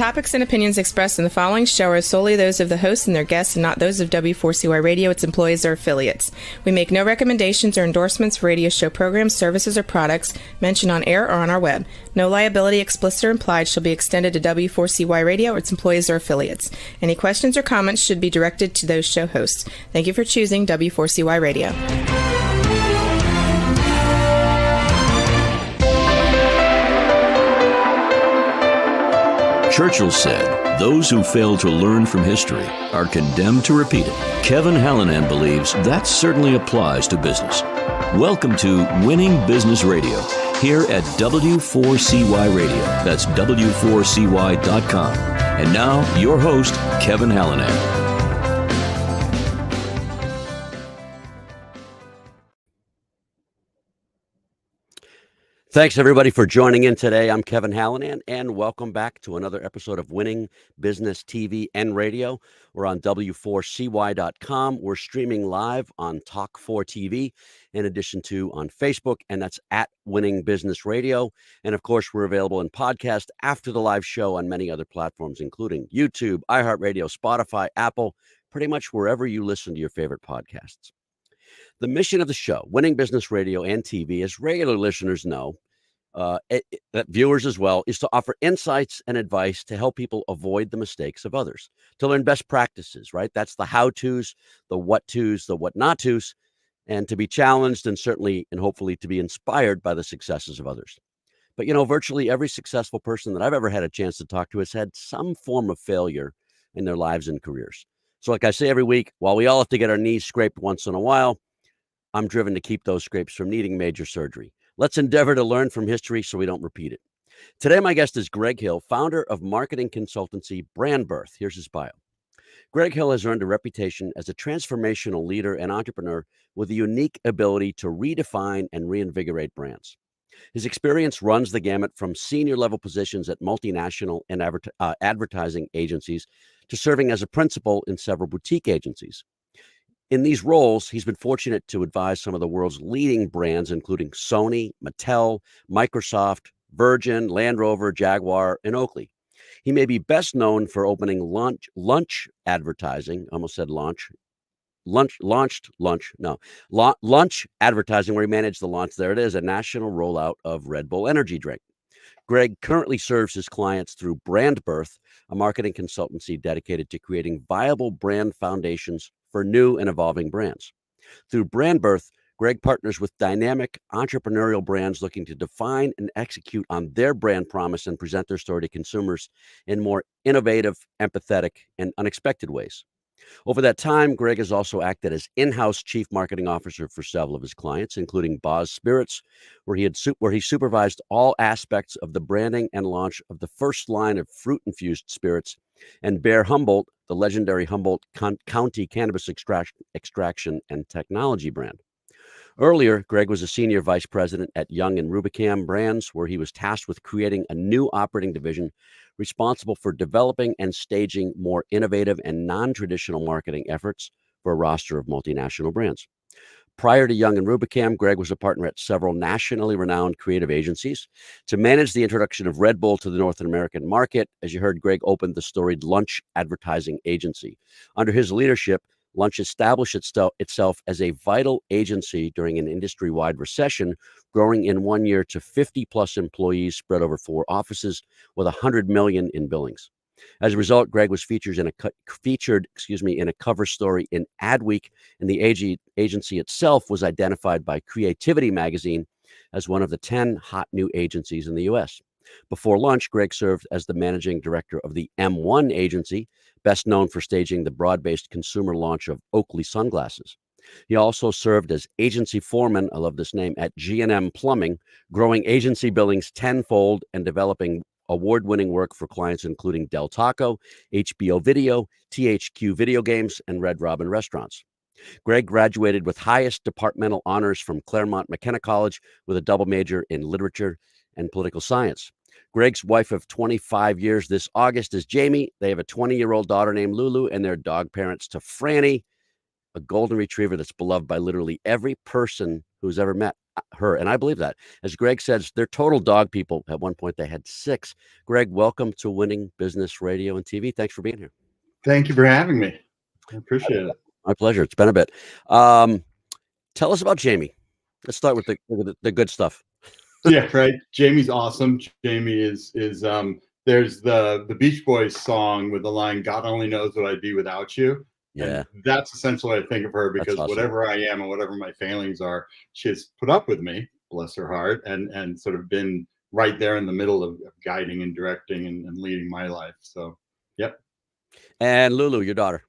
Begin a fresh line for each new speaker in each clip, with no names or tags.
topics and opinions expressed in the following show are solely those of the hosts and their guests and not those of W4CY Radio, its employees, or affiliates. We make no recommendations or endorsements for radio show programs, services, or products mentioned on air or on our web. No liability, explicit or implied, shall be extended to W4CY Radio or its employees or affiliates. Any questions or comments should be directed to those show hosts. Thank you for choosing W4CY Radio.
Churchill said, "Those who fail to learn from history are condemned to repeat it." Kevin Hallinan believes that certainly applies to business. Welcome to Winning Business Radio, here at W4CY Radio. That's W4CY.com. And now, your host, Kevin Hallinan.
Thanks, everybody, for joining in today. I'm Kevin Hallinan, and welcome back to another episode of Winning Business TV and Radio. We're on W4CY.com. We're streaming live on Talk4 TV, in addition to on Facebook, and that's at Winning Business Radio. And, of course, we're available in podcast after the live show on many other platforms, including YouTube, iHeartRadio, Spotify, Apple, pretty much wherever you listen to your favorite podcasts. The mission of the show, Winning Business Radio and TV, as regular listeners know, viewers as well, is to offer insights and advice to help people avoid the mistakes of others, to learn best practices, right? That's the how-tos, the what-tos, the what-not-tos, and to be challenged and certainly and hopefully to be inspired by the successes of others. But, you know, virtually every successful person that I've ever had a chance to talk to has had some form of failure in their lives and careers. So like I say every week, while we all have to get our knees scraped once in a while, I'm driven to keep those scrapes from needing major surgery. Let's endeavor to learn from history so we don't repeat it. Today, my guest is Greg Hill, founder of marketing consultancy BrandBirth. Here's his bio. Greg Hill has earned a reputation as a transformational leader and entrepreneur with a unique ability to redefine and reinvigorate brands. His experience runs the gamut from senior level positions at multinational and advertising agencies to serving as a principal in several boutique agencies. In these roles, he's been fortunate to advise some of the world's leading brands, including Sony, Mattel, Microsoft, Virgin, Land Rover, Jaguar, and Oakley. He may be best known for opening lunch advertising, almost said launch advertising, where he managed the launch, there it is, a national rollout of Red Bull energy drink. Greg currently serves his clients through BrandBirth, a marketing consultancy dedicated to creating viable brand foundations for new and evolving brands. Through BrandBirth, Greg partners with dynamic entrepreneurial brands looking to define and execute on their brand promise and present their story to consumers in more innovative, empathetic, and unexpected ways. Over that time, Greg has also acted as in-house chief marketing officer for several of his clients, including Boz Spirits, where he supervised all aspects of the branding and launch of the first line of fruit-infused spirits, and Bear Humboldt, the legendary Humboldt County cannabis extraction and technology brand. Earlier, Greg was a senior vice president at Young and Rubicam Brands, where he was tasked with creating a new operating division responsible for developing and staging more innovative and non-traditional marketing efforts for a roster of multinational brands. Prior to Young and Rubicam, Greg was a partner at several nationally renowned creative agencies. To manage the introduction of Red Bull to the North American market, as you heard, Greg opened the storied Lunch advertising agency. Under his leadership, Lunch established itself as a vital agency during an industry-wide recession, growing in 1 year to 50-plus employees spread over 4 offices with $100 million in billings. As a result, Greg was featured in a cover story in Adweek, and the agency itself was identified by Creativity magazine as one of the 10 hot new agencies in the U.S. Before Lunch, Greg served as the managing director of the M1 agency, best known for staging the broad-based consumer launch of Oakley sunglasses. He also served as agency foreman, I love this name, at G&M Plumbing, growing agency billings tenfold and developing award-winning work for clients including Del Taco, HBO Video, THQ Video Games, and Red Robin Restaurants. Greg graduated with highest departmental honors from Claremont McKenna College with a double major in literature and political science. Greg's wife of 25 years this August is Jamie. They have a 20-year-old daughter named Lulu, and they're dog parents to Franny, a golden retriever that's beloved by literally every person who's ever met. her. And I believe that. As Greg says, they're total dog people. At one point, they had 6. Greg, welcome to Winning Business Radio and TV. Thanks for being here.
Thank you for having me. I appreciate it.
My pleasure. It's been a bit. Tell us about Jamie. Let's start with the good stuff.
Yeah, right. Jamie's awesome. Jamie is there's the Beach Boys song with the line, "God only knows what I'd be without you."
Yeah.
And that's essentially what I think of her, because
awesome.
Whatever I am and whatever my failings are, she has put up with me, bless her heart, and sort of been right there in the middle of guiding and directing and leading my life. So, yep.
And Lulu, your daughter.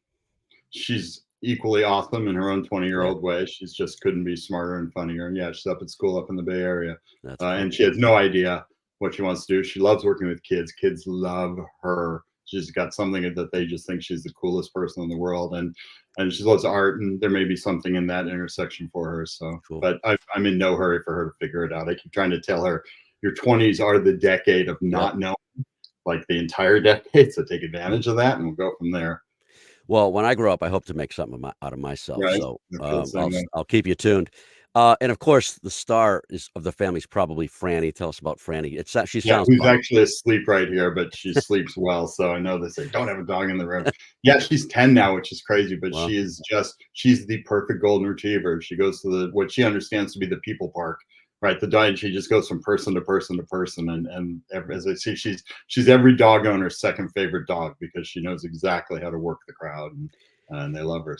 She's equally awesome in her own 20-year-old way. She's just couldn't be smarter and funnier. And yeah, she's up at school up in the Bay Area. And she has no idea what she wants to do. She loves working with kids. Kids love her. She's got something that they just think she's the coolest person in the world. And she loves art, and there may be something in that intersection for her. So, cool. But I'm in no hurry for her to figure it out. I keep trying to tell her, your 20s are the decade of not knowing, like the entire decade. So take advantage of that, and we'll go from there.
Well, when I grow up, I hope to make something out of myself.
Right.
So I'll keep you tuned. And of course, the star of the family is probably Franny. Tell us about Franny. She sounds
who's actually asleep right here, but she sleeps well. So I know they say don't have a dog in the room. Yeah, she's 10 now, which is crazy, but wow. She's the perfect golden retriever. She goes to what she understands to be the people park. Right, the dog. She just goes from person to person to person, and as I see, she's every dog owner's second favorite dog, because she knows exactly how to work the crowd, and they love her.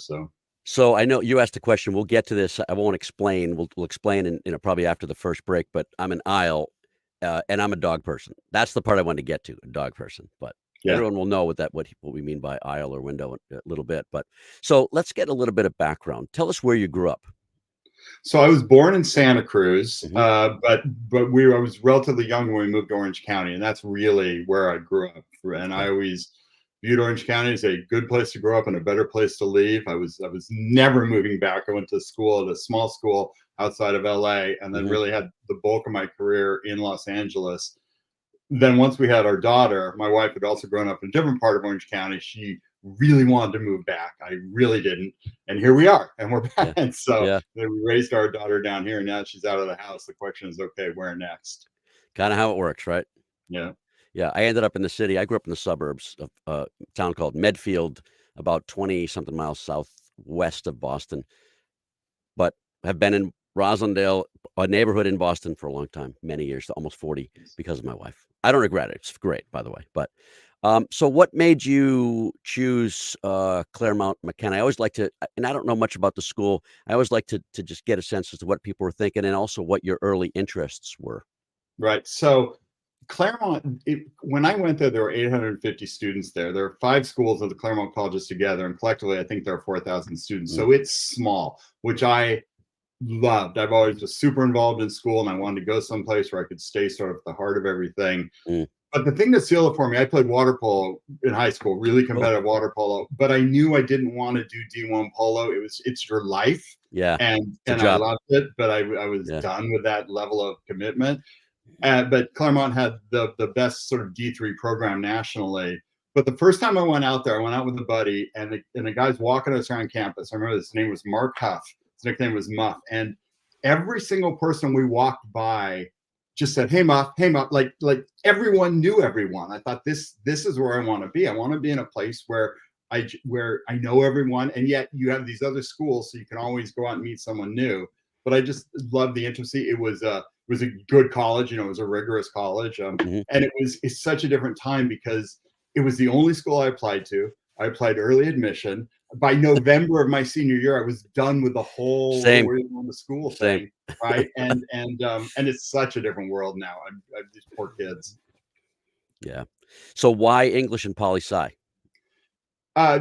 So
I know you asked a question. We'll get to this. I won't explain. We'll explain in probably after the first break. But I'm an aisle, and I'm a dog person. That's the part I wanted to get to, a dog person. But everyone will know what we mean by aisle or window in a little bit. But so let's get a little bit of background. Tell us where you grew up.
So I was born in Santa Cruz, but I was relatively young when we moved to Orange County, and that's really where I grew up. And I always viewed Orange County as a good place to grow up and a better place to leave. I was never moving back. I went to school at a small school outside of LA, and then really had the bulk of my career in Los Angeles. Then once we had our daughter, my wife had also grown up in a different part of Orange County. She really wanted to move back. I really didn't. And here we are, and we're back. And so we raised our daughter down here, and now she's out of the house. The question is, okay, where next?
Kind of how it works, right?
Yeah.
Yeah. I ended up in the city. I grew up in the suburbs of a town called Medfield, about 20-something miles southwest of Boston, but have been in Roslindale, a neighborhood in Boston, for a long time, many years, almost 40, because of my wife. I don't regret it. It's great, by the way. But so what made you choose Claremont McKenna? I always like to, and I don't know much about the school, I always like to just get a sense as to what people were thinking, and also what your early interests were.
Right. So Claremont, when I went there were 850 students there. There are 5 schools of the Claremont colleges together, and collectively I think there are 4,000 students. So it's small, which I loved. I've always been super involved in school, and I wanted to go someplace where I could stay sort of at the heart of everything. But the thing that sealed it for me, I played water polo in high school, really competitive water polo, but I knew I didn't want to do D1 polo. It's your life.
Yeah.
And I loved it, but I was done with that level of commitment. But Claremont had the best sort of D3 program nationally. But the first time I went out there, I went out with a buddy, and the guy's walking us around campus. I remember his name was Mark Huff. His nickname was Muff. And every single person we walked by just said, "Hey, Muff, hey, Muff." Like everyone knew everyone. I thought this is where I want to be. I want to be in a place where I know everyone, and yet you have these other schools, so you can always go out and meet someone new. But I just loved the intimacy. It was a good college, it was a rigorous college, and it's such a different time, because it was the only school I applied to. I applied early admission. By November of my senior year, I was done with the whole on the school thing, right? and it's such a different world now. I these poor kids.
Yeah. So why English and poli-sci?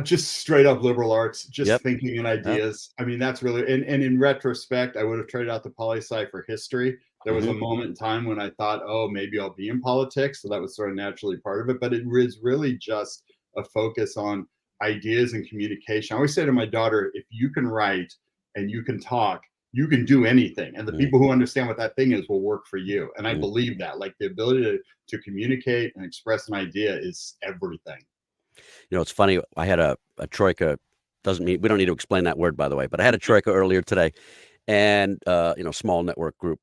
Just straight up liberal arts, just thinking and ideas. I mean, that's really, and in retrospect, I would have traded out the poli-sci for history. There was a moment in time when I thought, oh, maybe I'll be in politics. So that was sort of naturally part of it. But it was really just a focus on ideas and communication. I always say to my daughter, if you can write and you can talk, you can do anything. And the people who understand what that thing is will work for you. And I believe that, like, the ability to communicate and express an idea is everything.
It's funny. I had a troika. Doesn't mean we don't need to explain that word, by the way, but I had a troika earlier today. and small network group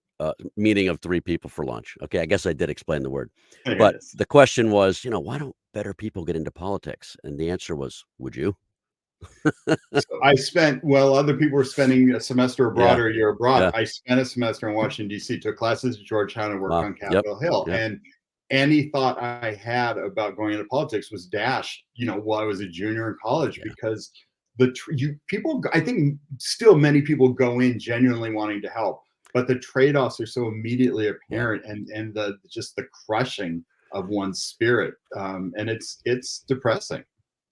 meeting of 3 people for lunch. Okay, I guess I did explain the word. But the question was, why don't better people get into politics? And the answer was, would you?
So other people were spending a semester abroad or a year abroad.
Yeah.
I spent a semester in Washington, D.C., took classes at Georgetown and worked on Capitol Hill.
Yep.
And any thought I had about going into politics was dashed, while I was a junior in college, because I think still many people go in genuinely wanting to help, but the trade-offs are so immediately apparent, and the crushing of one's spirit, and it's depressing.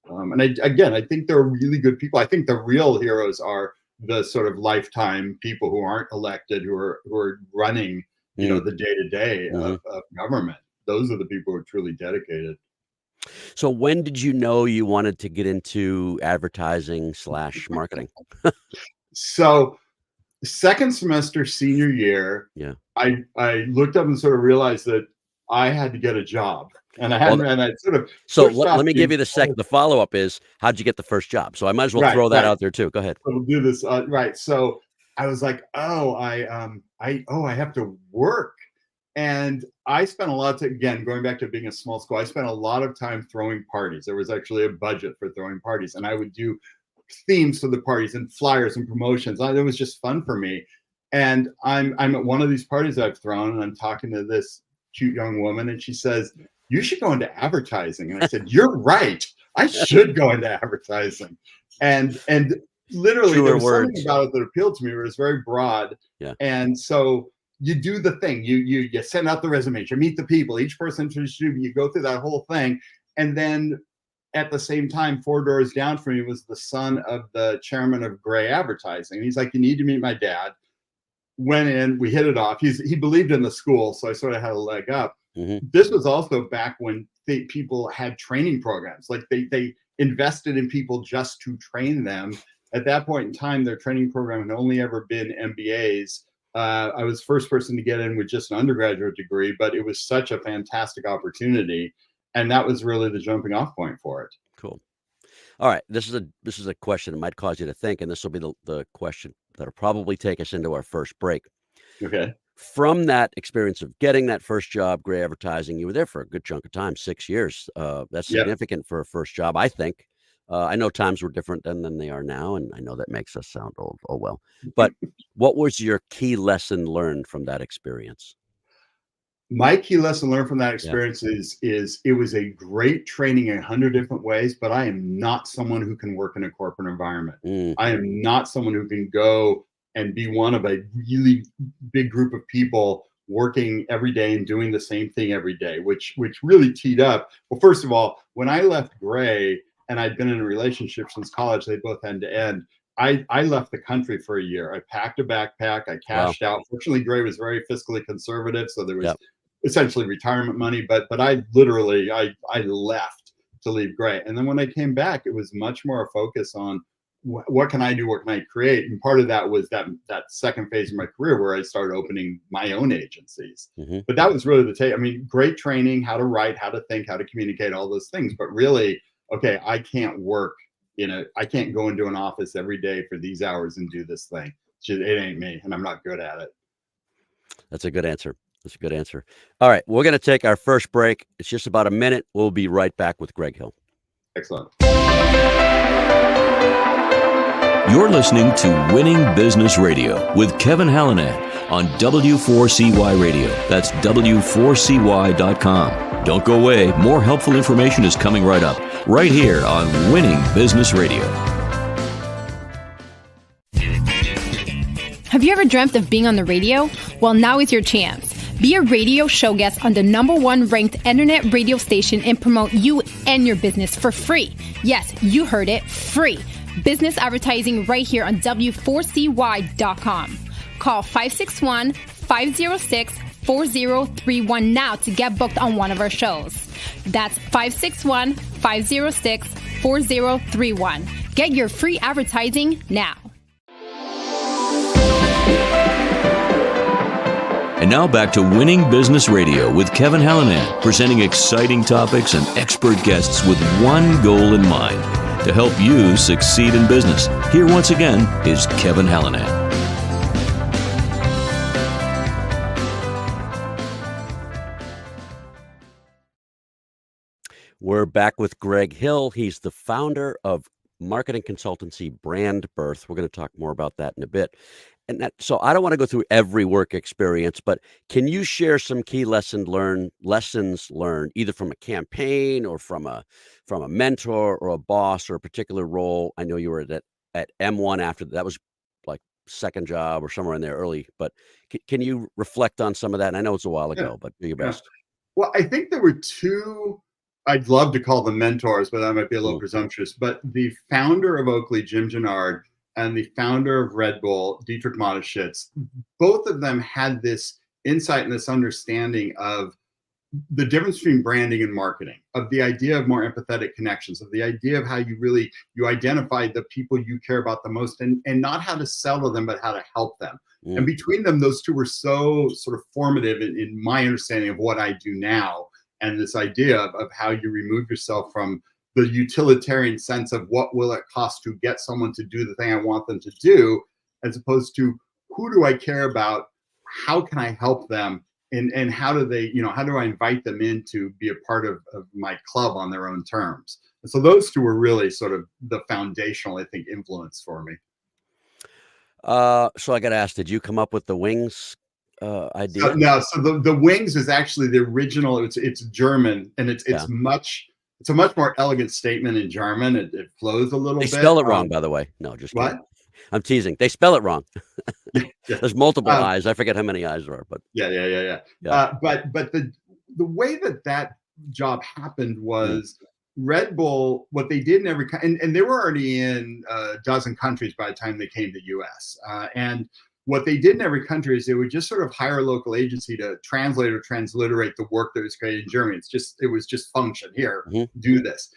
And I think there are really good people. I think the real heroes are the sort of lifetime people who aren't elected, who are running, the day-to-day of government. Those are the people who are truly dedicated.
So when did you know you wanted to get into advertising / marketing?
So second semester senior year, I looked up and sort of realized that I had to get a job. And I hadn't, and I sort of.
So let me give you the follow-up is, how'd you get the first job? So I might as well throw that out there too. Go ahead.
So we'll do this. Right. So I was like, I have to work. And I spent a lot of time, again, going back to being a small school, I spent a lot of time throwing parties. There was actually a budget for throwing parties, and I would do themes for the parties and flyers and promotions. It was just fun for me. And I'm at one of these parties I've thrown, and I'm talking to this cute young woman, and she says, "You should go into advertising." And I said, "You're right. I should go into advertising." And literally, there was something about it that appealed to me. It was very broad.
Yeah.
And so you do the thing. You send out the resumes. You meet the people. Each person introduces you. You go through that whole thing, and then at the same time, 4 doors down from me was the son of the chairman of Gray Advertising. He's like, "You need to meet my dad." Went in. We hit it off. He believed in the school, so I sort of had a leg up.
Mm-hmm.
This was also back when people had training programs. Like they invested in people just to train them. At that point in time, their training program had only ever been MBAs. I was the first person to get in with just an undergraduate degree, but it was such a fantastic opportunity, and that was really the jumping off point for it.
Cool. All right, this is a question that might cause you to think, and this will be the question that'll probably take us into our first break.
Okay.
From that experience of getting that first job, Gray Advertising, you were there for a good chunk of time, 6 years. That's significant for a first job, I think. I know times were different then than they are now, and I know that makes us sound old. Oh, well. But what was your key lesson learned from that experience?
My key lesson learned from that experience is it was a great training in 100 different ways, but I am not someone who can work in a corporate environment. I am not someone who can go and be one of a really big group of people working every day and doing the same thing every day, which really teed up. Well, first of all, when I left Gray, and I'd been in a relationship since college, they both end to end, I left the country for a year. I packed a backpack, I cashed out. Fortunately, Gray was very fiscally conservative, so there was essentially retirement money, but I literally, I left to leave Gray. And then when I came back, it was much more a focus on what can I do? What can I create? And part of that was that second phase of my career where I started opening my own agencies.
Mm-hmm.
But that was really great training, how to write, how to think, how to communicate, all those things. But really, okay, I can't I can't go into an office every day for these hours and do this thing. It ain't me, and I'm not good at it.
That's a good answer. All right, we're going to take our first break. It's just about a minute. We'll be right back with Greg Hill.
Excellent.
You're listening to Winning Business Radio with Kevin Hallinan on W4CY Radio. That's W4CY.com. Don't go away. More helpful information is coming right up, right here on Winning Business Radio.
Have you ever dreamt of being on the radio? Well, now is your chance. Be a radio show guest on the #1 ranked internet radio station and promote you and your business for free. Yes, you heard it, free. Business advertising right here on W4CY.com. Call 561-506-4031 now to get booked on one of our shows. That's 561-506-4031. Get your free advertising now.
And now back to Winning Business Radio with Kevin Hallinan, presenting exciting topics and expert guests with one goal in mind, to help you succeed in business. Here once again is Kevin Hallinan.
We're back with Greg Hill. He's the founder of marketing consultancy BrandBirth. We're going to talk more about that in a bit. And so I don't want to go through every work experience, but can you share some key lessons learned, either from a campaign or from a mentor or a boss or a particular role? I know you were at M1 after that was like second job or somewhere in there early, but can you reflect on some of that? And I know it's a while ago, but do your best.
Well, I think there were two, I'd love to call them mentors, but that might be a little presumptuous. But the founder of Oakley, Jim Gennard, and the founder of Red Bull, Dietrich Mateschitz, both of them had this insight and this understanding of the difference between branding and marketing, of the idea of more empathetic connections, of the idea of how you identify the people you care about the most, and not how to sell to them, but how to help them. And between them, those two were so sort of formative in my understanding of what I do now, and this idea of how you remove yourself from the utilitarian sense of what will it cost to get someone to do the thing I want them to do, as opposed to who do I care about, how can I help them, and how do they, how do I invite them in to be a part of my club on their own terms. And so those two were really sort of the foundational, I think, influence for me.
So I got to ask, did you come up with the wings idea?
So the wings is actually the original. It's German, and it's a much more elegant statement in German. It flows a little bit.
They spell it wrong, by the way. No, just kidding. What? I'm teasing. They spell it wrong. There's multiple eyes. I forget how many eyes there are, but
yeah. But the way that job happened was Red Bull. What they did in every and they were already in a dozen countries by the time they came to U.S. And what they did in every country is they would just sort of hire a local agency to translate or transliterate the work that was created in Germany. It was just function here, do this.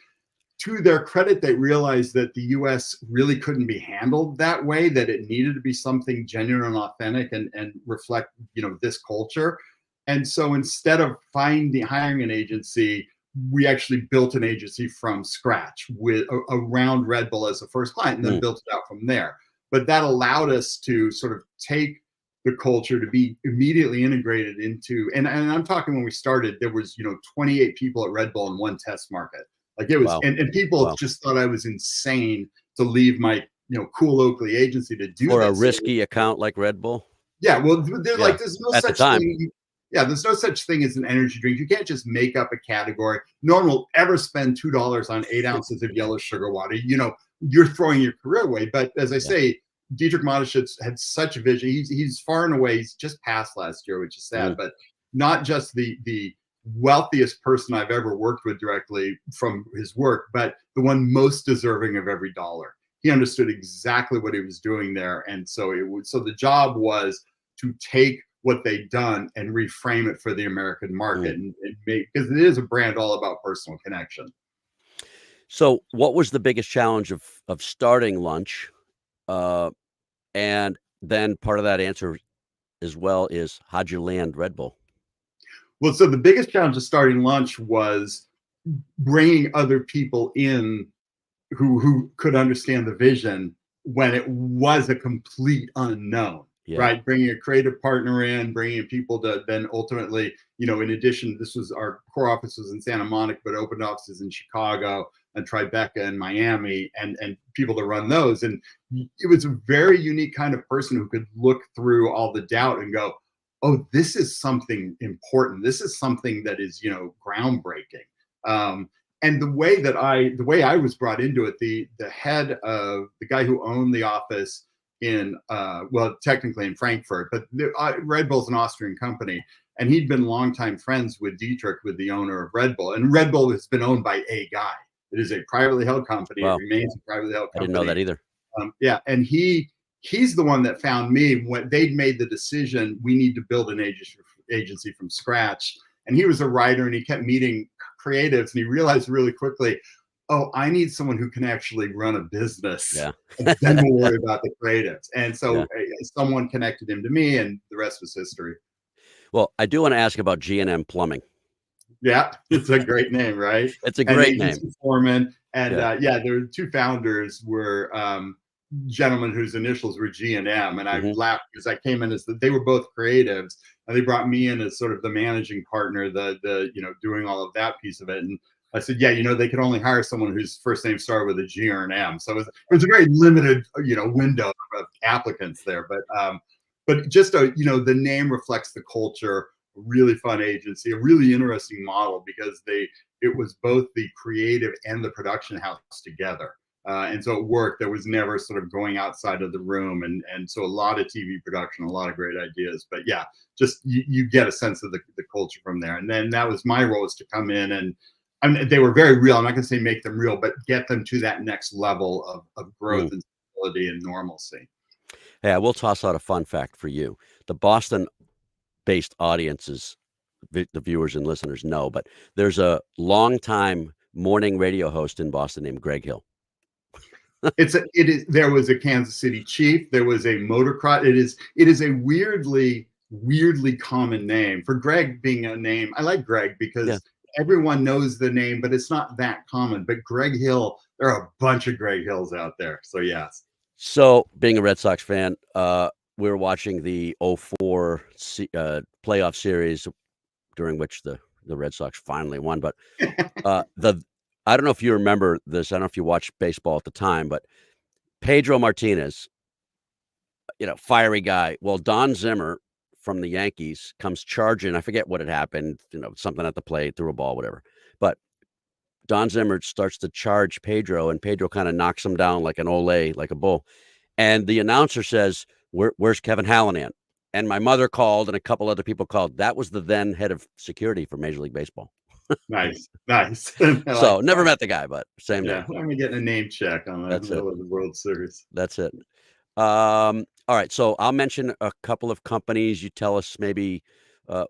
To their credit, they realized that the U.S. really couldn't be handled that way, that it needed to be something genuine and authentic and reflect, this culture. And so instead of hiring an agency, we actually built an agency from scratch around Red Bull as the first client, and then built it out from there. But that allowed us to sort of take the culture to be immediately integrated into, and I'm talking when we started, there was, 28 people at Red Bull in one test market. Like it was, and people just thought I was insane to leave my, cool Oakley agency to do
for a risky account like Red Bull.
Yeah, well, there's no such thing. Yeah, there's no such thing as an energy drink. You can't just make up a category. No one will ever spend $2 on 8 ounces of yellow sugar water. You're throwing your career away. But as I say, Dietrich Mateschitz had such a vision. He's far and away. He's just passed last year, which is sad. But not just the wealthiest person I've ever worked with directly from his work, but the one most deserving of every dollar. He understood exactly what he was doing there, and so the job was to take what they'd done and reframe it for the American market and make, because it is a brand all about personal connection.
So, what was the biggest challenge of starting Lunch? And then part of that answer as well is, how'd you land Red Bull?
Well, so the biggest challenge of starting Lunch was bringing other people in who could understand the vision when it was a complete unknown, right? Bringing a creative partner in, bringing in people to then ultimately, in addition, our core office was in Santa Monica, but opened offices in Chicago and Tribeca and Miami, and people to run those. And it was a very unique kind of person who could look through all the doubt and go, oh, this is something important. This is something that is, groundbreaking. And the way I was brought into it, the head of the guy who owned the office in, technically in Frankfurt, but Red Bull's an Austrian company, and he'd been longtime friends with Dietrich, with the owner of Red Bull. And Red Bull has been owned by a guy. It is a privately held company. Wow. It remains a privately held company.
I didn't know that either.
And he's the one that found me when they'd made the decision, we need to build an agency from scratch. And he was a writer, and he kept meeting creatives, and he realized really quickly, oh, I need someone who can actually run a business. Yeah. And then we'll worry about the creatives. And so someone connected him to me, and the rest was history.
Well, I do want to ask about G&M Plumbing.
Yeah, it's a great name, right?
It's a great name.
Foreman. And there were two founders were gentlemen whose initials were G&M, and I laughed because I came in as they were both creatives, and they brought me in as sort of the managing partner, the doing all of that piece of it. And I said, yeah, they could only hire someone whose first name started with a G or an M. So it was a very limited, window of applicants there. But just, the name reflects the culture, a really fun agency, a really interesting model because it was both the creative and the production house together. And so it worked. There was never sort of going outside of the room. And so a lot of TV production, a lot of great ideas. But yeah, just you get a sense of the culture from there. And then that was my role, is to come in and, they were very real. I'm not going to say make them real, but get them to that next level of growth and stability and normalcy.
Hey, I will toss out a fun fact for you. The Boston-based audiences, the viewers and listeners know, but there's a longtime morning radio host in Boston named Greg Hill.
There was a Kansas City chief. There was a motocross. It is a weirdly common name. For Greg being a name, I like Greg because everyone knows the name, but it's not that common. But Greg Hill, there are a bunch of Greg Hills out there. So yes.
So being a Red Sox fan, we were watching the 2004 playoff series, during which the Red Sox finally won. But I don't know if you remember this. I don't know if you watched baseball at the time, but Pedro Martinez, fiery guy. Well, Don Zimmer from the Yankees comes charging. I forget what had happened, something at the plate, threw a ball, whatever. But Don Zimmer starts to charge Pedro, and Pedro kind of knocks him down like an Olay, like a bull. And the announcer says, where's Kevin Hallinan? And my mother called, and a couple other people called. That was the then head of security for Major League Baseball.
Nice.
So never met the guy, but same name.
I'm getting a name check on the World Series.
That's it. All right, so I'll mention a couple of companies. You tell us maybe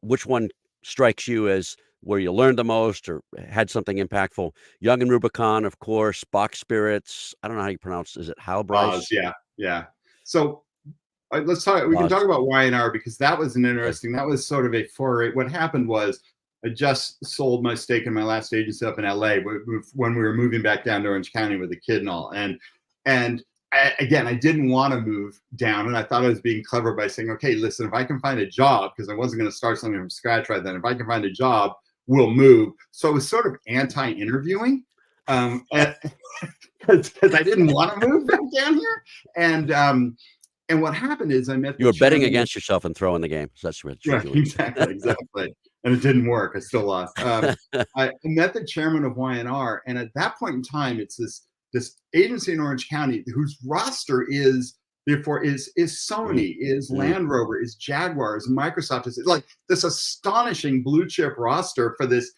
which one strikes you as where you learned the most or had something impactful. Young and Rubicon, of course. Bach Spirits. I don't know how you pronounce. Is it Halbreis?
Yeah. So let's talk. We can talk about Y&R because that was an interesting. That was sort of a foray. What happened was I just sold my stake in my last agency up in LA when we were moving back down to Orange County with a kid and all. And I didn't want to move down, and I thought I was being clever by saying, okay, listen, if I can find a job, because I wasn't going to start something from scratch right then, if I can find a job, we'll move. So it was sort of anti-interviewing, because I didn't want to move back down here. And what happened is I met
you were betting against yourself and throwing the game. So that's what
you're doing. Exactly. And it didn't work. I still lost. I met the chairman of Y&R, and at that point in time, it's this agency in Orange County whose roster is Sony, is Land Rover, is Jaguar, is Microsoft. It's like this astonishing blue chip roster for this,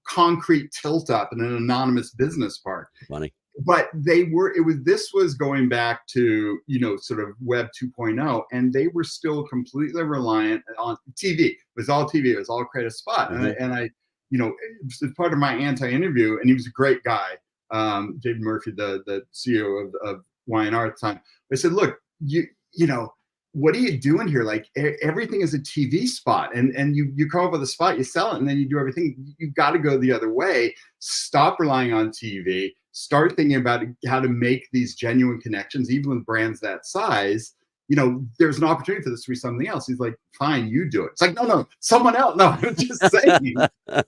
concrete tilt up in an anonymous business park.
Funny.
But this was going back to, sort of Web 2.0, and they were still completely reliant on TV. It was all TV. It was all create a spot. And I as part of my anti-interview, and he was a great guy, David Murphy, the CEO of Y&R at the time. I said, look, what are you doing here? Like everything is a TV spot, and you come up with a spot, you sell it, and then you do everything. You've got to go the other way. Stop relying on TV. Start thinking about how to make these genuine connections, even with brands that size. There's an opportunity for this to be something else. He's like, fine, you do it. It's like, no, someone else. No, I'm just saying.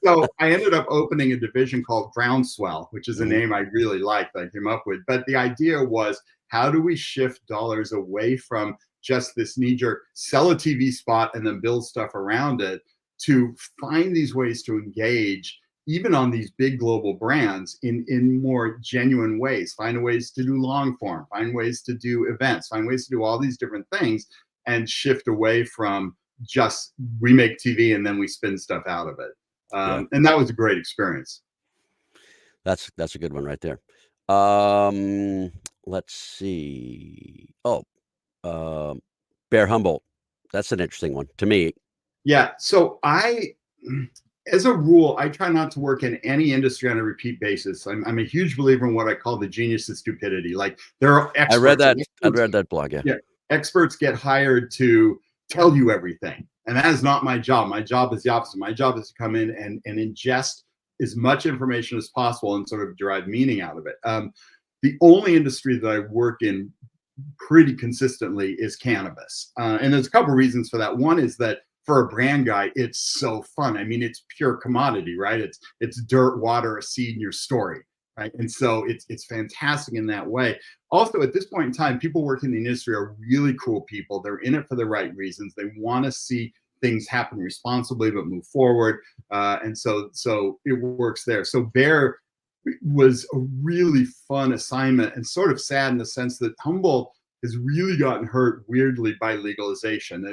So I ended up opening a division called Groundswell, which is a name I really liked that I came up with. But the idea was, how do we shift dollars away from just this knee-jerk, sell a TV spot and then build stuff around it, to find these ways to engage even on these big global brands in more genuine ways, find ways to do long form, find ways to do events, find ways to do all these different things, and shift away from just we make TV and then we spin stuff out of it. And that was a great experience.
That's a good one right there. Let's see. Bear Humboldt. That's an interesting one to me.
Yeah. So as a rule, I try not to work in any industry on a repeat basis. I'm a huge believer in what I call the genius of stupidity. Like there are experts.
I read that blog. Yeah.
Experts get hired to tell you everything, and that is not my job. My job is the opposite. My job is to come in and ingest as much information as possible and sort of derive meaning out of it. The only industry that I work in pretty consistently is cannabis, and there's a couple of reasons for that. One is that for a brand guy, it's so fun. I mean, it's pure commodity, right? It's dirt, water, a seed, and your story, right? And so it's fantastic in that way. Also, at this point in time, people working in the industry are really cool people. They're in it for the right reasons. They want to see things happen responsibly but move forward, and so it works there. So Bear was a really fun assignment, and sort of sad in the sense that Humboldt has really gotten hurt weirdly by legalization.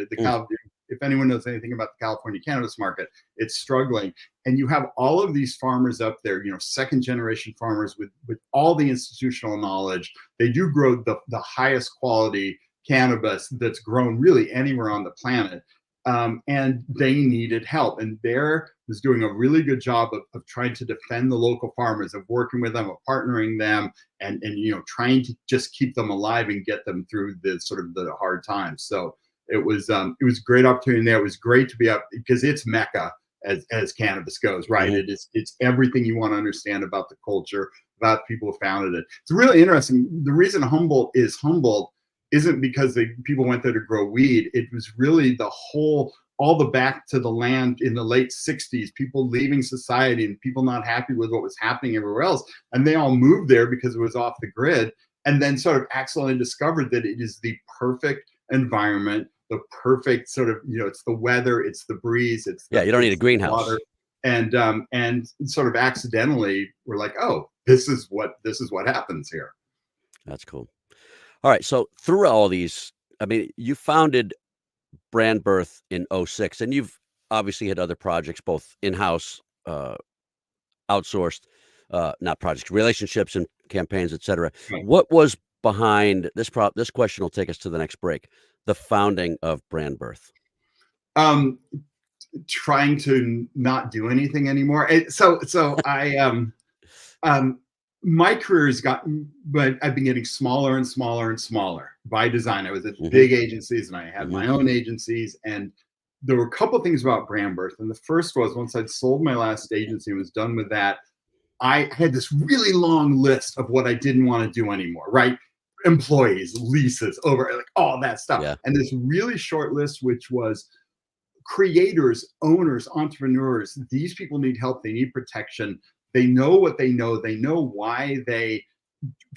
If anyone knows anything about the California cannabis market, it's struggling. And you have all of these farmers up there, second generation farmers with all the institutional knowledge. They do grow the highest quality cannabis that's grown really anywhere on the planet. And they needed help. And Bear was doing a really good job of trying to defend the local farmers, of working with them, of partnering them, and trying to just keep them alive and get them through the sort of the hard times. So it was a great opportunity there. It was great to be up because it's Mecca as cannabis goes, right? Mm-hmm. It's everything you want to understand about the culture, about the people who founded it. It's really interesting. The reason Humboldt is Humboldt isn't because people went there to grow weed. It was really all the back to the land in the late 60s, people leaving society and people not happy with what was happening everywhere else. And they all moved there because it was off the grid, and then sort of accidentally discovered that it is the perfect environment, the perfect sort of, it's the weather, it's the breeze,
you don't need a greenhouse.
Water. And sort of accidentally we're like, oh, this is what happens here.
That's cool. All right. So through all these, I mean, you founded BrandBirth in 2006, and you've obviously had other projects, both in-house, outsourced, not projects, relationships and campaigns, et cetera. Right. What was behind this this question will take us to the next break, the founding of BrandBirth?
Trying to not do anything anymore. So I, my career has but I've been getting smaller and smaller and smaller by design. I was at big agencies and I had my own agencies, and there were a couple of things about BrandBirth. And the first was, once I'd sold my last agency and was done with that, I had this really long list of what I didn't want to do anymore, right? Employees, leases, all that stuff. Yeah. And this really short list, which was creators, owners, entrepreneurs. These people need help. They need protection. They know what they know. They know why they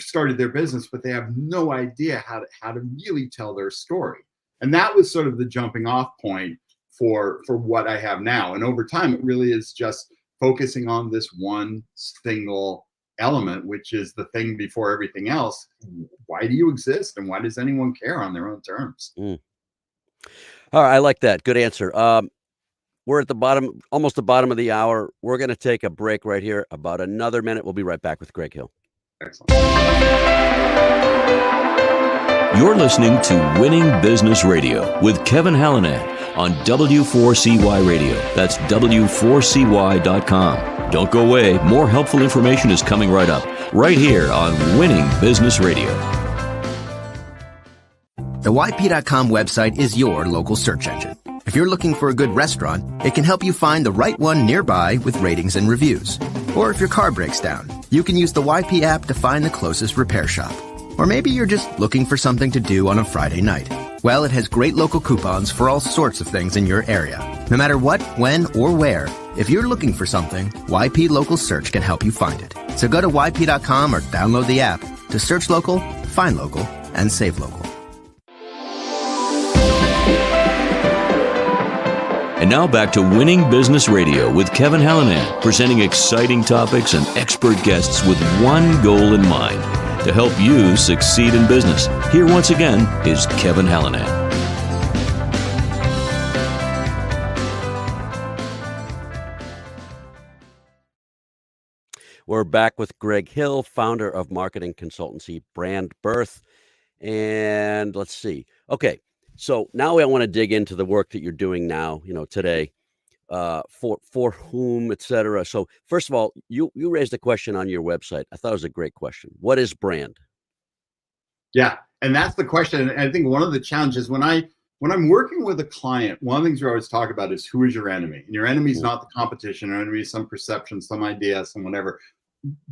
started their business, but they have no idea how to really tell their story. And that was sort of the jumping off point for what I have now. And over time, it really is just focusing on this one single element, which is the thing before everything else. Why do you exist? And why does anyone care on their own terms?
All right. I like that. Good answer. We're at the bottom, almost the bottom of the hour. We're going to take a break right here, about another minute. We'll be right back with Greg Hill.
Excellent.
You're listening to Winning Business Radio with Kevin Hallinan on W4CY Radio. That's W4CY.com. Don't go away. More helpful information is coming right up, right here on Winning Business Radio.
The YP.com website is your local search engine. If you're looking for a good restaurant, it can help you find the right one nearby with ratings and reviews. Or if your car breaks down, you can use the YP app to find the closest repair shop. Or maybe you're just looking for something to do on a Friday night. Well, it has great local coupons for all sorts of things in your area. No matter what, when, or where, if you're looking for something, YP Local Search can help you find it. So go to YP.com or download the app to search local, find local, and save local.
And now back to Winning Business Radio with Kevin Hallinan, presenting exciting topics and expert guests with one goal in mind, to help you succeed in business. Here once again is Kevin Hallinan.
We're back with Greg Hill, founder of marketing consultancy BrandBirth. And let's see. Okay. So now I want to dig into the work that you're doing now, today, for whom, et cetera. So first of all, you raised a question on your website. I thought it was a great question. What is brand?
Yeah. And that's the question. And I think one of the challenges when I'm working with a client, one of the things we always talk about is, who is your enemy? And your enemy is not the competition. Your enemy is some perception, some idea, some whatever.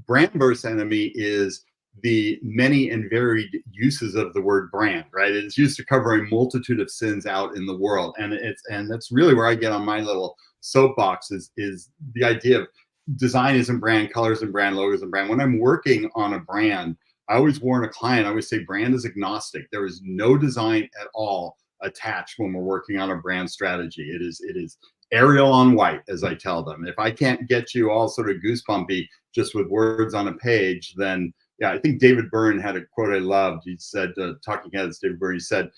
BrandBirth's enemy is the many and varied uses of the word brand, right? It's used to cover a multitude of sins out in the world. And that's really where I get on my little soapbox is the idea of design isn't brand, colors and brand, logos and brand. When I'm working on a brand, I always warn a client, I always say brand is agnostic. There is no design at all attached when we're working on a brand strategy. It is Arial on white, as I tell them. If I can't get you all sort of goosebumpy just with words on a page, then yeah, I think David Byrne had a quote I loved. He said, Talking Heads, David Byrne, he said,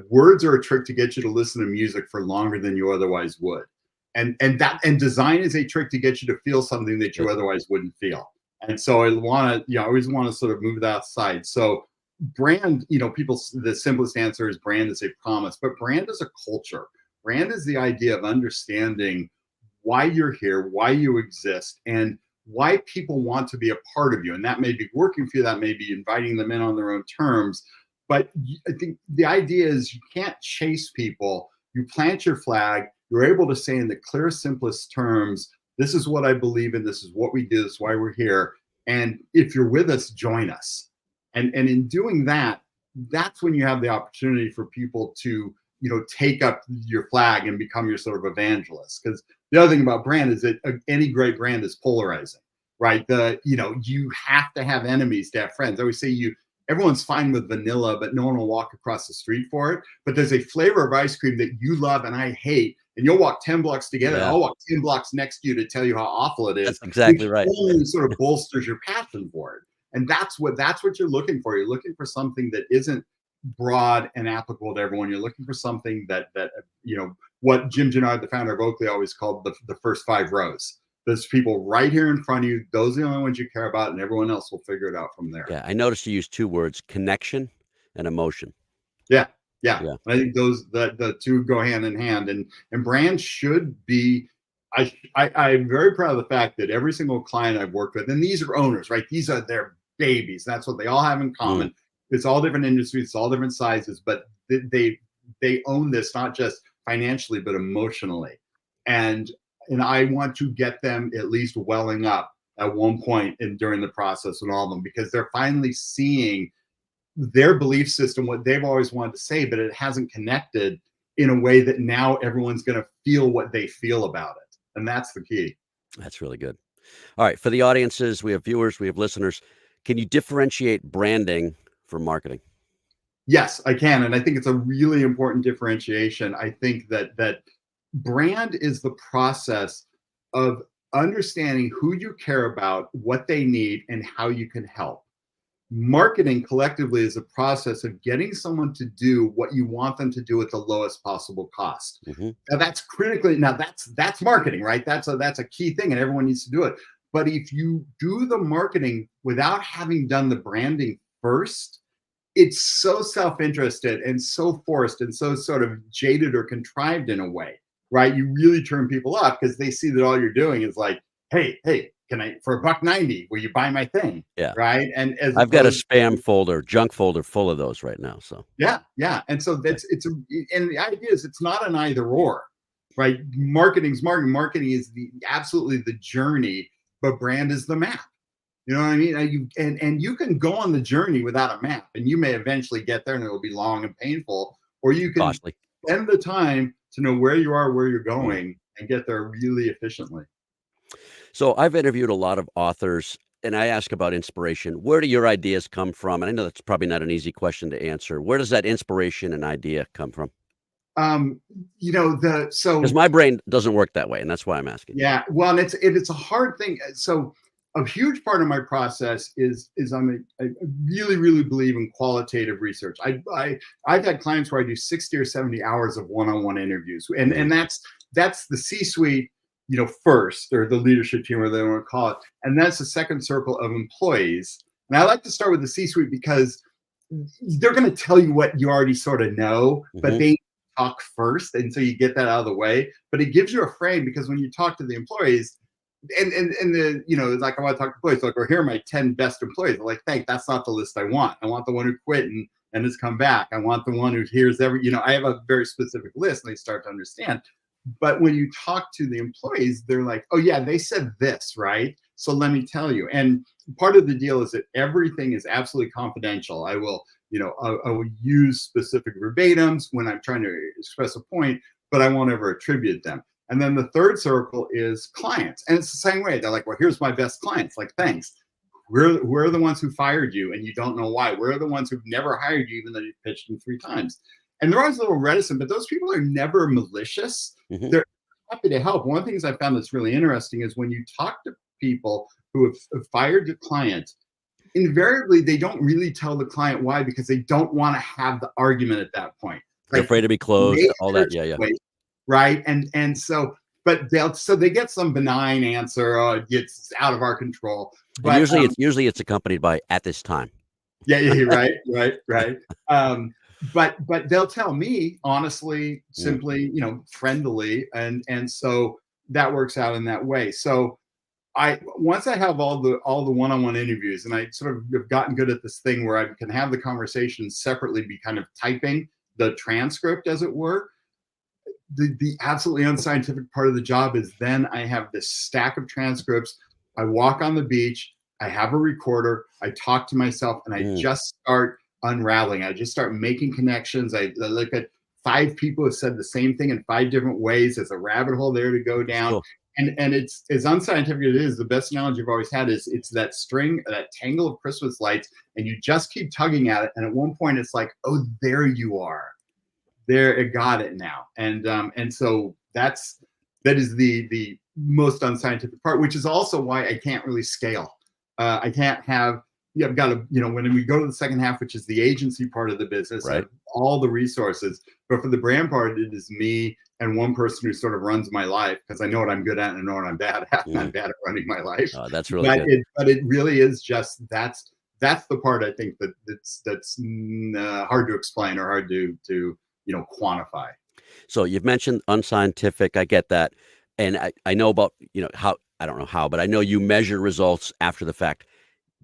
words are a trick to get you to listen to music for longer than you otherwise would. And design is a trick to get you to feel something that you otherwise wouldn't feel. And so I always want to sort of move that aside. So brand, the simplest answer is brand is a promise, but brand is a culture. Brand is the idea of understanding why you're here, why you exist, and why people want to be a part of you. And that may be working for you, that may be inviting them in on their own terms. But I think the idea is you can't chase people. You plant your flag. You're able to say in the clear, simplest terms, this is what I believe in. This is what we do. This is why we're here. And if you're with us, join us. And in doing that, that's when you have the opportunity for people to take up your flag and become your sort of evangelist. Because the other thing about brand is that any great brand is polarizing, right? You have to have enemies to have friends. I always say everyone's fine with vanilla, but no one will walk across the street for it. But there's a flavor of ice cream that you love and I hate, and you'll walk 10 blocks together. Yeah. I'll walk 10 blocks next to you to tell you how awful it is.
That's exactly right.
Only sort of bolsters your passion for it. And that's what you're looking for. You're looking for something that isn't broad and applicable to everyone. You're looking for something that what Jim Gennard, the founder of Oakley, always called the first 5 rows. There's people right here in front of you. Those are the only ones you care about, and everyone else will figure it out from there.
Yeah, I noticed you use 2 words: connection and emotion.
Yeah. And I think the two go hand in hand, and brand should be. I'm very proud of the fact that every single client I've worked with, and these are owners, right? These are their babies. That's what they all have in common. It's all different industries, it's all different sizes, but they own this not just financially but emotionally. And I want to get them at least welling up at one point during the process with all of them, because they're finally seeing their belief system, what they've always wanted to say, but it hasn't connected in a way that now everyone's going to feel what they feel about it. And that's the key.
That's really good. All right. For the audiences, we have viewers, we have listeners. Can you differentiate branding from marketing?
Yes, I can. And I think it's a really important differentiation. I think that brand is the process of understanding who you care about, what they need, and how you can help. Marketing collectively is a process of getting someone to do what you want them to do at the lowest possible cost. Mm-hmm. Now that's marketing, right? That's a key thing, and everyone needs to do it. But if you do the marketing without having done the branding first, it's so self-interested and so forced and so sort of jaded or contrived in a way, right? You really turn people off because they see that all you're doing is like, hey, can I, for $1.90, will you buy my thing?
Yeah.
Right. And
I've got a spam folder, junk folder full of those right now. So
yeah. And so and the idea is it's not an either or, right? Marketing's marketing. Marketing is absolutely the journey, but brand is the map. You know what I mean? And you can go on the journey without a map, and you may eventually get there and it'll be long and painful, or you can spend the time to know where you are, where you're going, and get there really efficiently.
So I've interviewed a lot of authors, and I ask about inspiration. Where do your ideas come from? And I know that's probably not an easy question to answer. Where does that inspiration and idea come from?
Because
my brain doesn't work that way, and that's why I'm asking.
Yeah, well, it's a hard thing. So a huge part of my process is I really, really believe in qualitative research. I've had clients where I do 60 or 70 hours of one-on-one interviews, and that's the C-suite, first, or the leadership team, or they want to call it, and that's the second circle of employees. And I like to start with the C-suite because they're going to tell you what you already sort of know, but they talk first, and so you get that out of the way. But it gives you a frame, because when you talk to the employees, and like I want to talk to employees, like, well, here are my 10 best employees. I'm like, thanks, that's not the list I want. I want the one who quit and has come back. I want the one who hears I have a very specific list, and they start to understand. But when you talk to the employees, they're like, oh yeah, they said this, right? So let me tell you. And part of the deal is that everything is absolutely confidential. I will use specific verbatims when I'm trying to express a point, but I won't ever attribute them. And then the third circle is clients. And it's the same way. They're like, well, here's my best clients. Like, thanks. We're the ones who fired you and you don't know why. We're the ones who've never hired you, even though you've pitched them 3 times. And they're always a little reticent, but those people are never malicious.
Mm-hmm.
They're happy to help. One of the things I found that's really interesting is when you talk to people who have fired a client, invariably they don't really tell the client why, because they don't want to have the argument at that point.
They're afraid to be closed, all that. Yeah.
Right. And so, but they get some benign answer, oh, it's out of our control. But
usually it's accompanied by "at this time."
Yeah, right. But they'll tell me honestly, simply, friendly, and so that works out in that way. So once I have all the one-on-one interviews, and I sort of have gotten good at this thing where I can have the conversation separately, be kind of typing the transcript, as it were. The absolutely unscientific part of the job is then I have this stack of transcripts. I walk on the beach. I have a recorder. I talk to myself, and I just start unraveling. I just start making connections. I look at 5 people who have said the same thing in 5 different ways. There's a rabbit hole there to go down.
Cool.
And it's as unscientific as it is. The best analogy I've always had is it's that string, that tangle of Christmas lights, and you just keep tugging at it. And at one point, it's like, oh, there you are. There, it got it now. And so that is the most unscientific part, which is also why I can't really scale. I can't have. I've got to, when we go to the second half, which is the agency part of the business,
right,
all the resources. But for the brand part, it is me and one person who sort of runs my life, because I know what I'm good at and I know what I'm bad at. And I'm bad at running my life.
That's really good.
But it really is just that's the part I think that's hard to explain or hard to quantify.
So you've mentioned unscientific. I get that, and I know about how, I don't know how, but I know you measure results after the fact.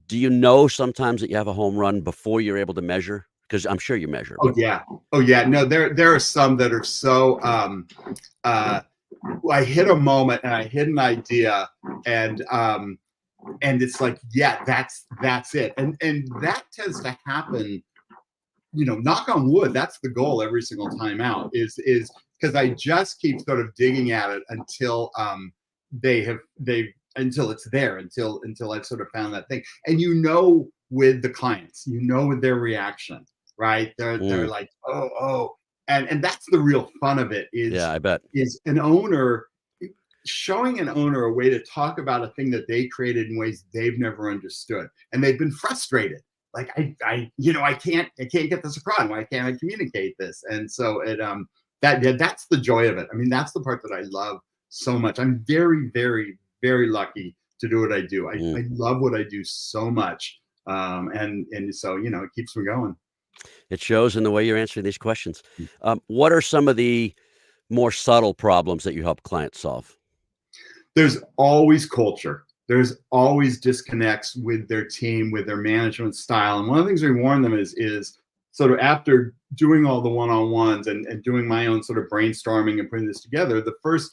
Do you know sometimes that you have a home run before you're able to measure? Because I'm sure you measure.
Oh yeah. No, there are some that are so. I hit a moment and I hit an idea, and it's like, yeah, that's it, and that tends to happen. Knock on wood. That's the goal every single time out. Is because I just keep sort of digging at it until until it's there, until I've sort of found that thing. And with the clients, with their reaction, right? They're like, oh, and that's the real fun of it. I bet is an owner showing an owner a way to talk about a thing that they created in ways they've never understood, and they've been frustrated. Like I can't get this across. Why can't I communicate this? And so that's the joy of it. I mean, that's the part that I love so much. I'm very, very, very lucky to do what I do. I love what I do so much. And so, it keeps me going.
It shows in the way you're answering these questions. What are some of the more subtle problems that you help clients solve?
There's always culture. There's always disconnects with their team, with their management style. And one of the things we warn them is sort of after doing all the one-on-ones and doing my own sort of brainstorming and putting this together, the first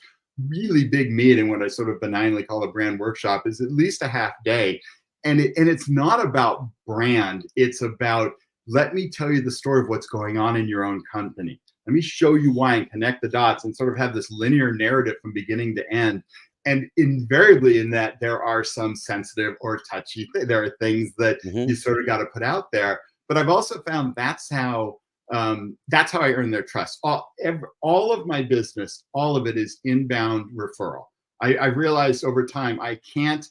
really big meeting, what I sort of benignly call a brand workshop, is at least a half day. And it's not about brand. It's about, let me tell you the story of what's going on in your own company. Let me show you why and connect the dots and sort of have this linear narrative from beginning to end. And invariably in that, there are some sensitive or touchy, there are things that you sort of got to put out there. But I've also found that's how I earn their trust. All of my business, all of it is inbound referral. I realized over time, I can't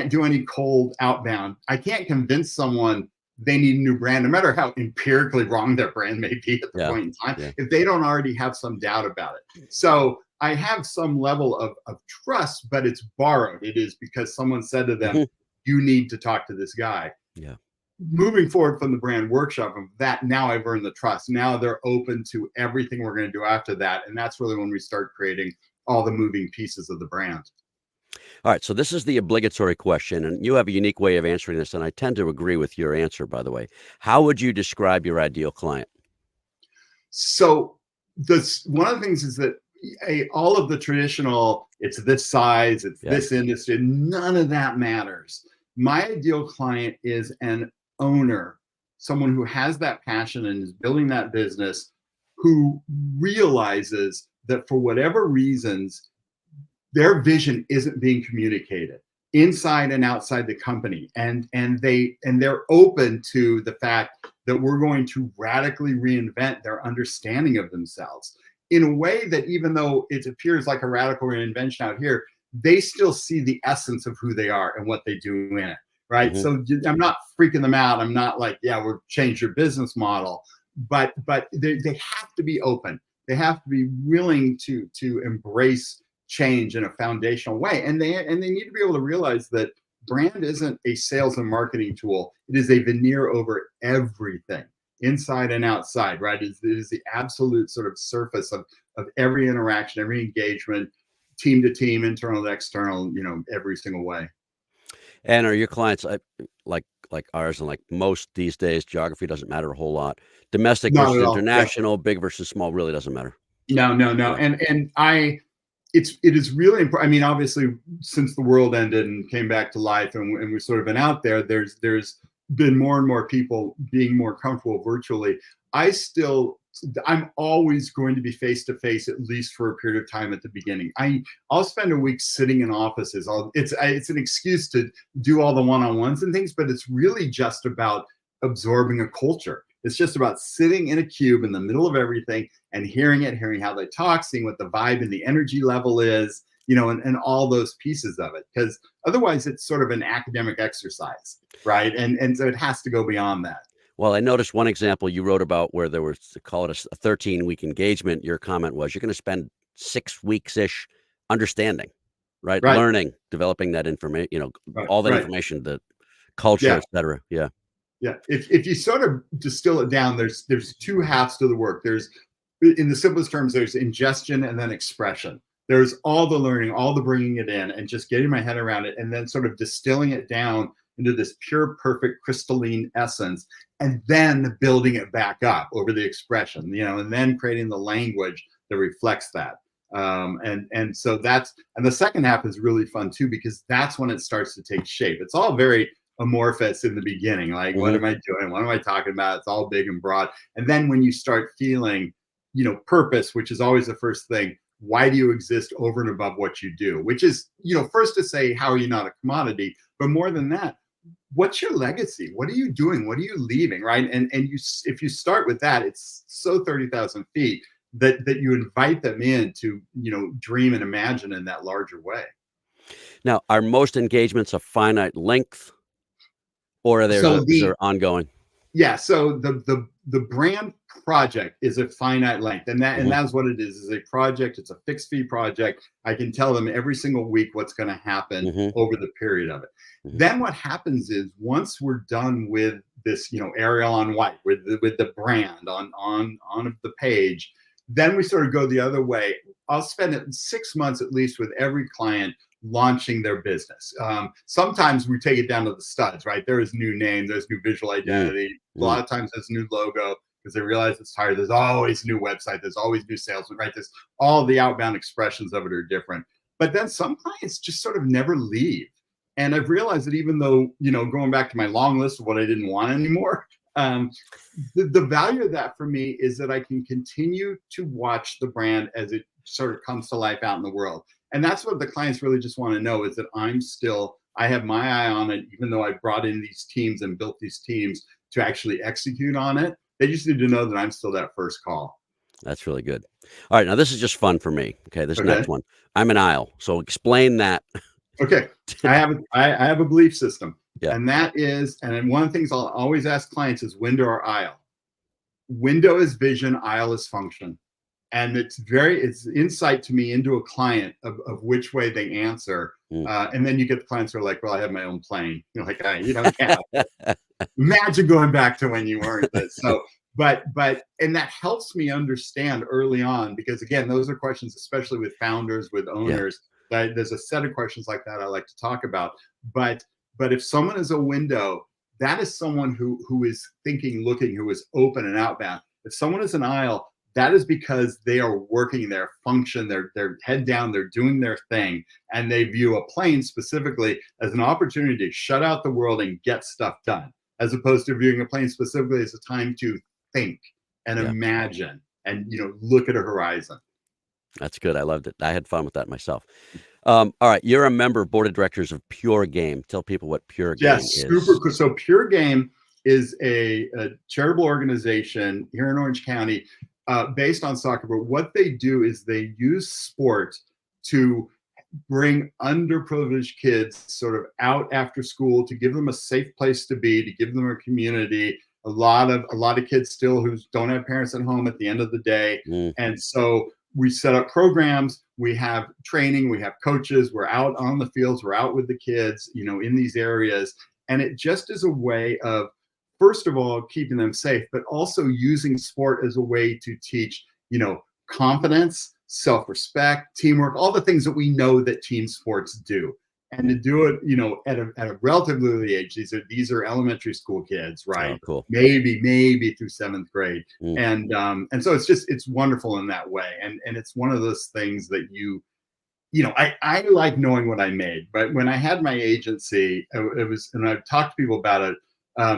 do any cold outbound. I can't convince someone they need a new brand, no matter how empirically wrong their brand may be at the point in time, if they don't already have some doubt about it. So I have some level of trust, but it's borrowed. It is because someone said to them, you need to talk to this guy. Yeah. Moving forward from the brand workshop of that, now I've earned the trust. Now they're open to everything we're going to do after that. And that's really when we start creating all the moving pieces of the brand.
All right. So this is the obligatory question, and you have a unique way of answering this. And I tend to agree with your answer, by the way. How would you describe your ideal client?
So one of the things is that all of the traditional, it's this size, it's this industry, none of that matters. My ideal client is an owner, someone who has that passion and is building that business, who realizes that for whatever reasons, their vision isn't being communicated inside and outside the company, and they're open to the fact that we're going to radically reinvent their understanding of themselves in a way that, even though it appears like a radical reinvention out here, they still see the essence of who they are and what they do in it, right? So I'm not freaking them out. I'm not like, yeah, we'll change your business model, but they have to be open. They have to be willing to embrace change in a foundational way, and they need to be able to realize that brand isn't a sales and marketing tool. It is a veneer over everything, inside and outside, right? It is the absolute sort of surface of every interaction, every engagement, team to team, internal to external, every single way.
And are your clients like ours, and like most these days, geography doesn't matter a whole lot. Domestic versus international, big versus small, really doesn't matter.
No. Yeah. It is really important. I mean, obviously, since the world ended and came back to life, and we've sort of been out there, there's been more and more people being more comfortable virtually. I'm always going to be face to face, at least for a period of time at the beginning. I'll spend a week sitting in offices. It's an excuse to do all the one-on-ones and things, but it's really just about absorbing a culture. It's just about sitting in a cube in the middle of everything and hearing how they talk, seeing what the vibe and the energy level is, and all those pieces of it. Because otherwise it's sort of an academic exercise, right? And so it has to go beyond that.
Well, I noticed one example you wrote about where there was, to call it a 13-week engagement. Your comment was you're going to spend 6 weeks-ish understanding, right? Learning, developing that information, all that information, the culture, et cetera. Yeah.
Yeah, if you sort of distill it down, there's two halves to the work. There's, in the simplest terms, there's ingestion and then expression. There's all the learning, all the bringing it in, and just getting my head around it, and then sort of distilling it down into this pure, perfect, crystalline essence, and then building it back up over the expression, and then creating the language that reflects that. And so the second half is really fun too, because that's when it starts to take shape. It's all very amorphous in the beginning, like what am I doing, what am I talking about? It's all big and broad. And then when you start feeling purpose, which is always the first thing, why do you exist over and above what you do, which is first to say, how are you not a commodity, but more than that, what's your legacy? What are you doing? What are you leaving, right? And if you start with that, it's so 30,000 feet that you invite them in to dream and imagine in that larger way. Now,
are most engagements of finite length, or are there ongoing?
Yeah. So the brand project is a finite length, and that's what it is a project. It's a fixed fee project. I can tell them every single week what's going to happen over the period of it. Then what happens is, once we're done with this, Arial on white with the brand on the page, then we sort of go the other way. I'll spend 6 months at least with every client launching their business. Sometimes we take it down to the studs, right? There is new name, there's new visual identity. A lot of times there's new logo, because they realize it's tired. There's always new website. There's always new salesman, right? There's all the outbound expressions of it are different. But then some clients just sort of never leave. And I've realized that even though, going back to my long list of what I didn't want anymore, the value of that for me is that I can continue to watch the brand as it sort of comes to life out in the world. And that's what the clients really just want to know, is that I have my eye on it, even though I brought in these teams and built these teams to actually execute on it. They just need to know that I'm still that first call.
That's really good. All right. Now, this is just fun for me. Okay. This next one. I'm an aisle. So explain that.
Okay. I have a belief system. Yeah. And that is, and one of the things I'll always ask clients is window or aisle. Window is vision, aisle is function. And it's insight to me into a client of which way they answer. And then you get the clients who are like, well, I have my own plane. You're like, you don't have. Imagine going back to when you weren't this. So, and that helps me understand early on, because again, those are questions, especially with founders, with owners, that there's a set of questions like that I like to talk about. But if someone is a window, that is someone who is thinking, looking, who is open and outbound. If someone is an aisle, that is because they are working their function, they're head down, they're doing their thing, and they view a plane specifically as an opportunity to shut out the world and get stuff done, as opposed to viewing a plane specifically as a time to think and imagine and look at a horizon.
That's good. I loved it. I had fun with that myself. All right, you're a member of board of directors of Pure Game. Tell people what Pure Game is.
Super cool. So Pure Game is a charitable organization here in Orange County, based on soccer. But what they do is they use sport to bring underprivileged kids sort of out after school, to give them a safe place to be, to give them a community. A lot of kids still who don't have parents at home at the end of the day, and so we set up programs, we have training, we have coaches, we're out on the fields, we're out with the kids, in these areas. And it just is a way of, first of all, keeping them safe, but also using sport as a way to teach, confidence, self-respect, teamwork, all the things that we know that team sports do. And to do it, at a relatively early age. These are elementary school kids, right?
Oh, cool.
Maybe through 7th grade. And so it's wonderful in that way. And it's one of those things that I like knowing what I made. But when I had my agency, it was, and I've talked to people about it.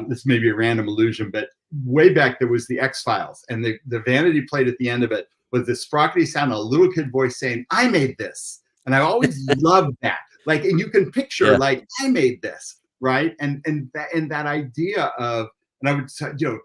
This may be a random allusion, but way back there was the X-Files, and the vanity plate at the end of it was this sprockety sound, a little kid voice saying, "I made this," and I always loved that. Like, and you can picture, like, I made this, right? And that idea of, and I would,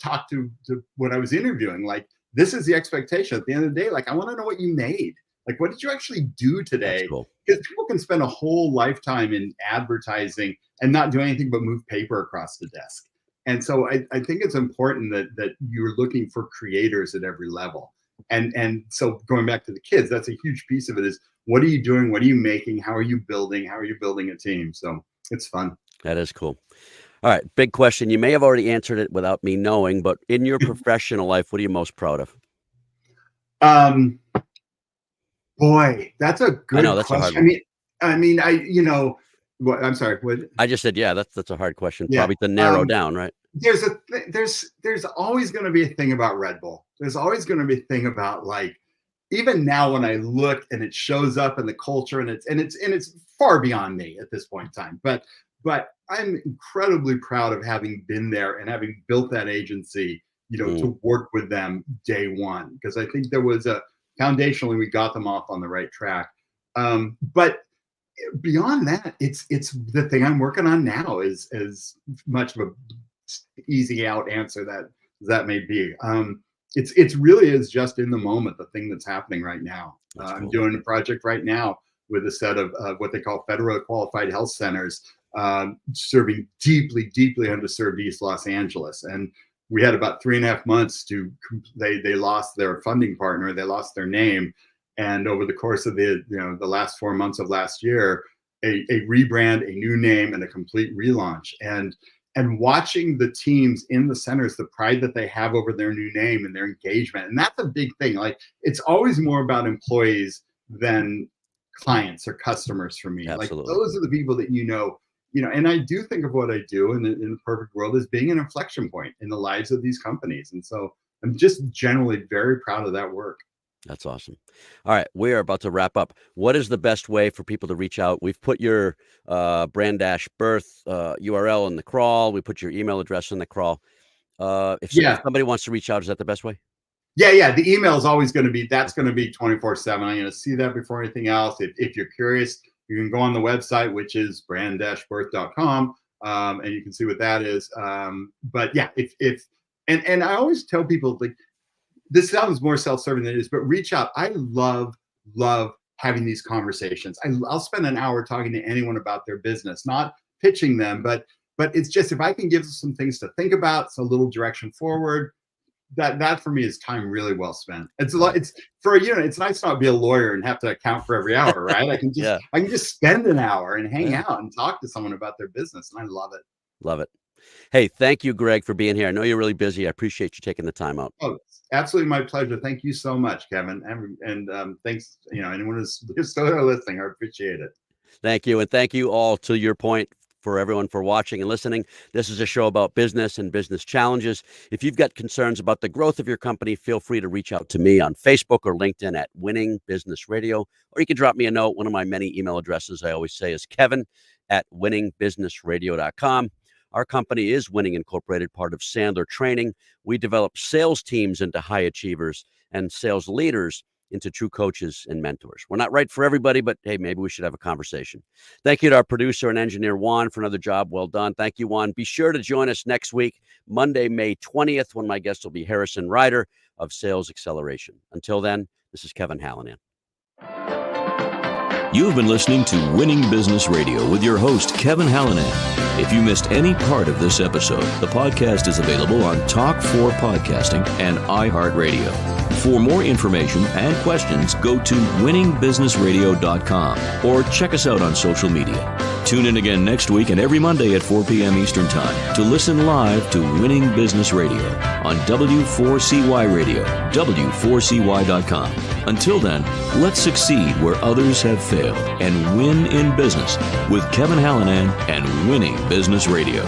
talk to what I was interviewing, like, this is the expectation at the end of the day. Like, I want to know what you made. Like, what did you actually do today?
That's cool.
Because people can spend a whole lifetime in advertising and not do anything but move paper across the desk. And so I think it's important that you're looking for creators at every level. And so going back to the kids, that's a huge piece of it is, what are you doing? What are you making? How are you building? How are you building a team? So it's fun.
That is cool. All right. Big question. You may have already answered it without me knowing, but in your professional life, what are you most proud of?
Boy, that's a good
that's
question.
a hard one.
What, I'm sorry. What?
I just said, that's a hard question.
Yeah.
Probably to narrow down, right?
There's always going to be a thing about Red Bull. There's always going to be a thing about, like, even now when I look and it shows up in the culture, and it's far beyond me at this point in time, but I'm incredibly proud of having been there and having built that agency, to work with them day one, because I think there was foundationally we got them off on the right track. But beyond that, it's the thing I'm working on now is as much of a easy out answer that may be. It's really is just in the moment, the thing that's happening right now.
Cool.
I'm doing a project right now with a set of what they call federally qualified health centers, serving deeply underserved East Los Angeles. And we had about 3.5 months they lost their funding partner, they lost their name. And over the course of the last 4 months of last year, a rebrand, a new name, and a complete relaunch. And watching the teams in the centers, the pride that they have over their new name and their engagement. And that's a big thing. Like, it's always more about employees than clients or customers for me.
Absolutely.
Like, those are the people that and I do think of what I do in the perfect world as being an inflection point in the lives of these companies. And so I'm just generally very proud of that work.
That's awesome. All right. We are about to wrap up. What is the best way for people to reach out? We've put your BrandBirth URL in the crawl. We put your email address in the crawl. If somebody wants to reach out, is that the best way?
Yeah. The email is always going to be 24/7. I'm going to see that before anything else. If you're curious, you can go on the website, which is brand-birth.com, and you can see what that is. But yeah, and I always tell people, like, this sounds more self-serving than it is, but reach out. I love having these conversations. I'll spend an hour talking to anyone about their business, not pitching them, but it's just, if I can give them some things to think about, it's a little direction forward. That for me is time really well spent. It's a lot. It's nice not to be a lawyer and have to account for every hour, right? I can just spend an hour and hang out and talk to someone about their business, and I love it.
Love it. Hey, thank you, Greg, for being here. I know you're really busy. I appreciate you taking the time out.
Oh, absolutely, my pleasure. Thank you so much, Kevin, and thanks. Anyone who's still listening, I appreciate it.
Thank you, and thank you all. To your point, for everyone for watching and listening. This is a show about business and business challenges. If you've got concerns about the growth of your company, feel free to reach out to me on Facebook or LinkedIn at Winning Business Radio, or you can drop me a note. One of my many email addresses I always say is kevin@winningbusinessradio.com. Our company is Winning Incorporated, part of Sandler Training. We develop sales teams into high achievers and sales leaders into true coaches and mentors. We're not right for everybody, but hey, maybe we should have a conversation. Thank you to our producer and engineer, Juan, for another job well done. Thank you, Juan. Be sure to join us next week, Monday, May 20th, when my guest will be Harrison Ryder of Sales Acceleration. Until then, this is Kevin Hallinan.
You've been listening to Winning Business Radio with your host, Kevin Hallinan. If you missed any part of this episode, the podcast is available on Talk4 Podcasting and iHeartRadio. For more information and questions, go to winningbusinessradio.com or check us out on social media. Tune in again next week and every Monday at 4 p.m. Eastern Time to listen live to Winning Business Radio on W4CY Radio, W4CY.com. Until then, let's succeed where others have failed and win in business with Kevin Hallinan and Winning Business Radio.